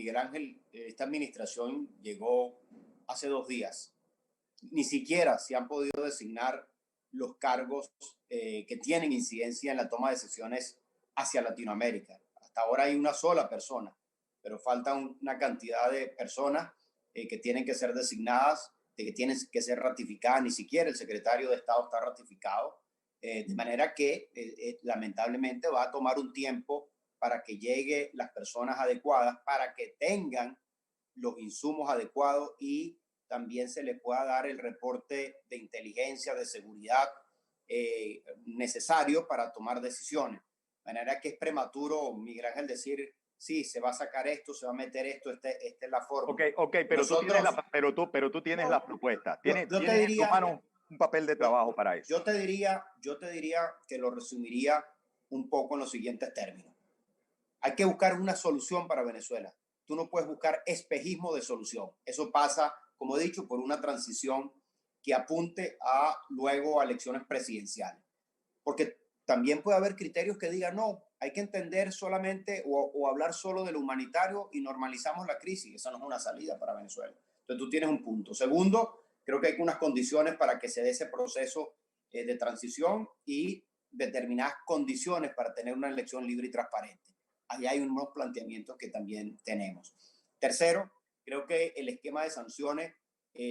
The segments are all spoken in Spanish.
Miguel Ángel, esta administración llegó hace 2 días. Ni siquiera se han podido designar los cargos que tienen incidencia en la toma de decisiones hacia Latinoamérica. Hasta ahora hay una sola persona, pero falta una cantidad de personas que tienen que ser designadas, que tienen que ser ratificadas. Ni siquiera el secretario de Estado está ratificado, de manera que lamentablemente va a tomar un tiempo para que lleguen las personas adecuadas, para que tengan los insumos adecuados y también se le pueda dar el reporte de inteligencia, de seguridad necesario para tomar decisiones. De manera que es prematuro, Miguel Ángel, decir, sí, se va a sacar esto, se va a meter esto, esta es la forma. Ok, pero tú tienes la propuesta. Tienes en tu mano un papel de trabajo para eso. Yo te diría que lo resumiría un poco en los siguientes términos. Hay que buscar una solución para Venezuela. Tú no puedes buscar espejismo de solución. Eso pasa, como he dicho, por una transición que apunte luego a elecciones presidenciales. Porque también puede haber criterios que digan, no, hay que entender solamente o hablar solo de lo humanitario y normalizamos la crisis. Esa no es una salida para Venezuela. Entonces tú tienes un punto. Segundo, creo que hay unas condiciones para que se dé ese proceso de transición y determinadas condiciones para tener una elección libre y transparente. Ahí hay unos planteamientos que también tenemos. Tercero, creo que el esquema de sanciones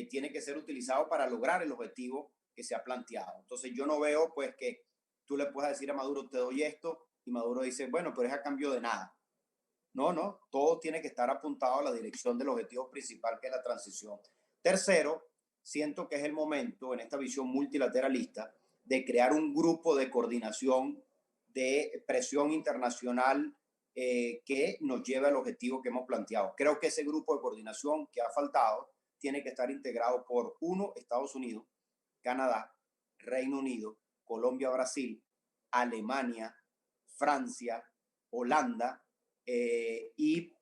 tiene que ser utilizado para lograr el objetivo que se ha planteado. Entonces yo no veo pues que tú le puedas decir a Maduro, te doy esto, y Maduro dice, bueno, pero es a cambio de nada. No, todo tiene que estar apuntado a la dirección del objetivo principal, que es la transición. Tercero, siento que es el momento, en esta visión multilateralista, de crear un grupo de coordinación de presión internacional que nos lleve al objetivo que hemos planteado. Creo que ese grupo de coordinación que ha faltado tiene que estar integrado por, uno, Estados Unidos, Canadá, Reino Unido, Colombia, Brasil, Alemania, Francia, Holanda y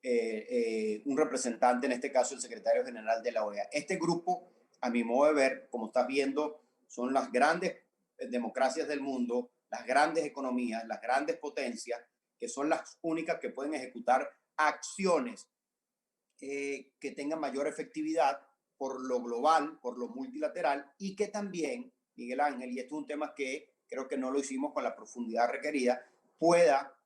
un representante, en este caso el secretario general de la OEA. Este grupo, a mi modo de ver, como estás viendo, son las grandes democracias del mundo, las grandes economías, las grandes potencias, que son las únicas que pueden ejecutar acciones que tengan mayor efectividad por lo global, por lo multilateral, y que también, Miguel Ángel, y esto es un tema que creo que no lo hicimos con la profundidad requerida, pueda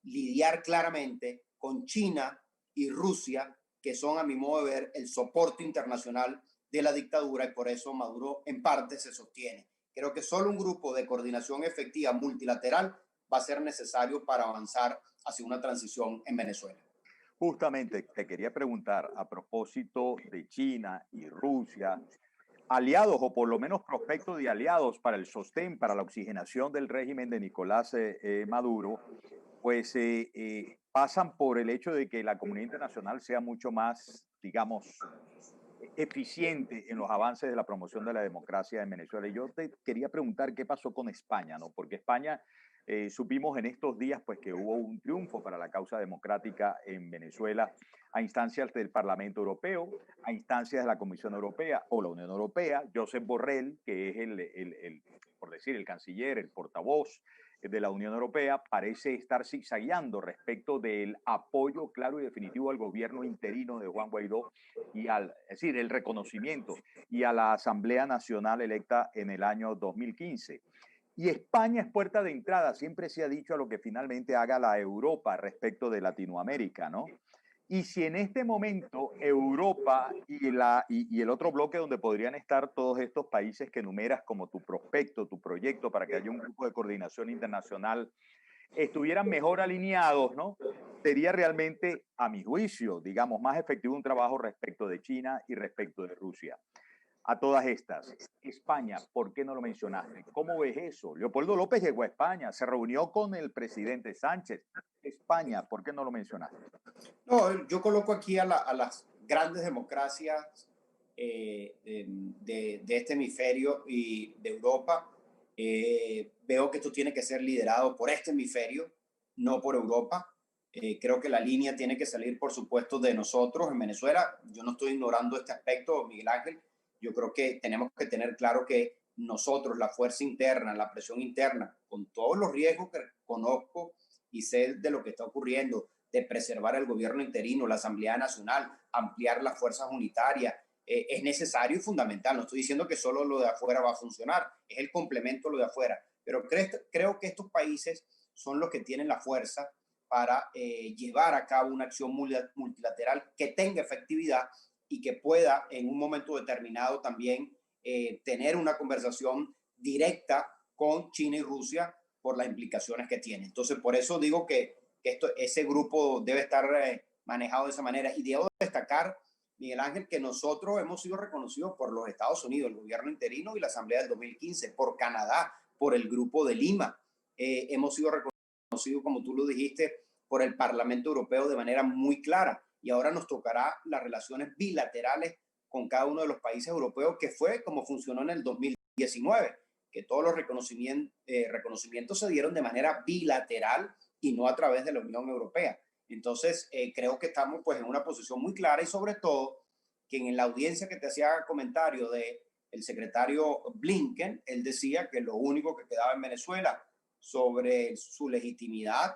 lidiar claramente con China y Rusia, que son, a mi modo de ver, el soporte internacional de la dictadura, y por eso Maduro en parte se sostiene. Creo que solo un grupo de coordinación efectiva multilateral va a ser necesario para avanzar hacia una transición en Venezuela. Justamente te quería preguntar a propósito de China y Rusia, aliados o por lo menos prospectos de aliados para el sostén, para la oxigenación del régimen de Nicolás Maduro, pues pasan por el hecho de que la comunidad internacional sea mucho más, digamos, eficiente en los avances de la promoción de la democracia en Venezuela. Y yo te quería preguntar qué pasó con España, ¿no? Porque España, supimos en estos días pues que hubo un triunfo para la causa democrática en Venezuela a instancias del Parlamento Europeo, a instancias de la Comisión Europea o la Unión Europea. Josep Borrell, que es por decir, el canciller, el portavoz de la Unión Europea, parece estar zigzagueando respecto del apoyo claro y definitivo al gobierno interino de Juan Guaidó y es decir, el reconocimiento y a la Asamblea Nacional electa en el año 2015. Y España es puerta de entrada, siempre se ha dicho, a lo que finalmente haga la Europa respecto de Latinoamérica, ¿no? Y si en este momento Europa y el otro bloque donde podrían estar todos estos países que enumeras como tu prospecto, tu proyecto para que haya un grupo de coordinación internacional, estuvieran mejor alineados, ¿no? Sería realmente, a mi juicio, digamos, más efectivo un trabajo respecto de China y respecto de Rusia. A todas estas, España, ¿por qué no lo mencionaste? ¿Cómo ves eso? Leopoldo López llegó a España, se reunió con el presidente Sánchez. España, ¿por qué no lo mencionaste? No, yo coloco aquí a las grandes democracias de este hemisferio y de Europa. Veo que esto tiene que ser liderado por este hemisferio, no por Europa. Creo que la línea tiene que salir, por supuesto, de nosotros en Venezuela. Yo no estoy ignorando este aspecto, Miguel Ángel. Yo creo que tenemos que tener claro que nosotros, la fuerza interna, la presión interna, con todos los riesgos que conozco y sé de lo que está ocurriendo, de preservar el gobierno interino, la Asamblea Nacional, ampliar las fuerzas unitarias, es necesario y fundamental. No estoy diciendo que solo lo de afuera va a funcionar, es el complemento a lo de afuera, pero creo que estos países son los que tienen la fuerza para llevar a cabo una acción multilateral que tenga efectividad y que pueda en un momento determinado también tener una conversación directa con China y Rusia por las implicaciones que tiene. Entonces, por eso digo que ese grupo debe estar manejado de esa manera. Y debo destacar, Miguel Ángel, que nosotros hemos sido reconocidos por los Estados Unidos, el gobierno interino y la Asamblea del 2015, por Canadá, por el Grupo de Lima. Hemos sido reconocidos, como tú lo dijiste, por el Parlamento Europeo de manera muy clara. Y ahora nos tocará las relaciones bilaterales con cada uno de los países europeos, que fue como funcionó en el 2019, que todos los reconocimientos se dieron de manera bilateral y no a través de la Unión Europea. Entonces, creo que estamos pues en una posición muy clara y sobre todo que en la audiencia que te hacía comentario de el secretario Blinken, él decía que lo único que quedaba en Venezuela sobre su legitimidad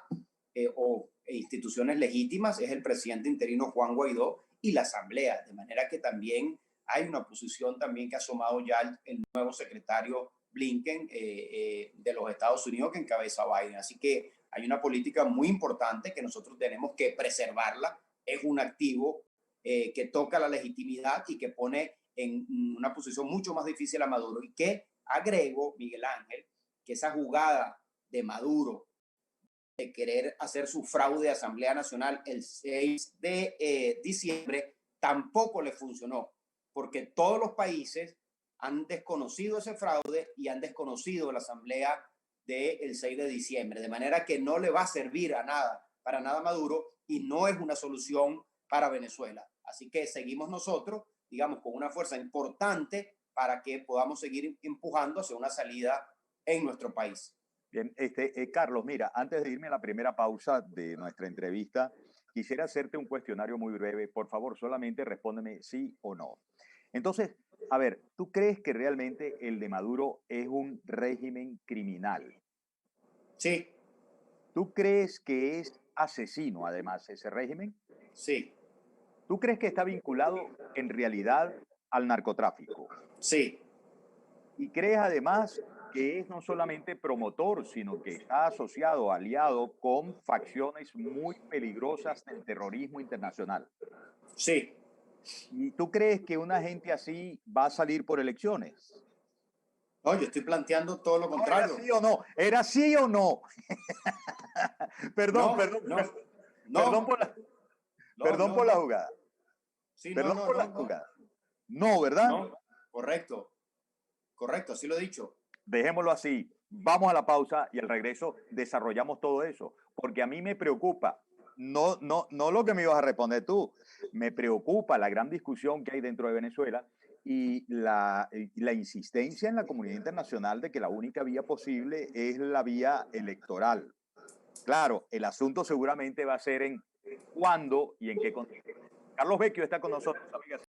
o instituciones legítimas es el presidente interino Juan Guaidó y la Asamblea, de manera que también hay una posición también que ha asomado ya el nuevo secretario Blinken de los Estados Unidos que encabeza Biden. Así que hay una política muy importante que nosotros tenemos que preservarla. Es un activo que toca la legitimidad y que pone en una posición mucho más difícil a Maduro. Y que agrego, Miguel Ángel, que esa jugada de Maduro de querer hacer su fraude a Asamblea Nacional el 6 de diciembre tampoco le funcionó, porque todos los países han desconocido ese fraude y han desconocido la Asamblea del 6 de diciembre, de manera que no le va a servir a nada, para nada Maduro, y no es una solución para Venezuela. Así que seguimos nosotros, digamos, con una fuerza importante para que podamos seguir empujando hacia una salida en nuestro país. Bien, Carlos, mira, antes de irme a la primera pausa de nuestra entrevista, quisiera hacerte un cuestionario muy breve. Por favor, solamente respóndeme sí o no. Entonces, a ver, ¿tú crees que realmente el de Maduro es un régimen criminal? Sí. ¿Tú crees que es asesino, además, ese régimen? Sí. ¿Tú crees que está vinculado en realidad al narcotráfico? Sí. ¿Y crees además que es no solamente promotor, sino que está asociado, aliado con facciones muy peligrosas del terrorismo internacional? Sí. ¿Y tú crees que una gente así va a salir por elecciones? No, yo estoy planteando todo lo No, ¿era contrario. sí o no? ¿Era sí o no? Perdón, No, perdón, no, perdón no, por la, no, perdón no, por la no. jugada. Sí, no, Perdón no, por la no, no. jugada. No, ¿verdad? No, correcto, correcto, así lo he dicho. Dejémoslo así. Vamos a la pausa y al regreso desarrollamos todo eso, porque a mí me preocupa, no lo que me ibas a responder tú, me preocupa la gran discusión que hay dentro de Venezuela y la insistencia en la comunidad internacional de que la única vía posible es la vía electoral. Claro, el asunto seguramente va a ser en cuándo y en qué condiciones. Carlos Vecchio está con nosotros, amigas.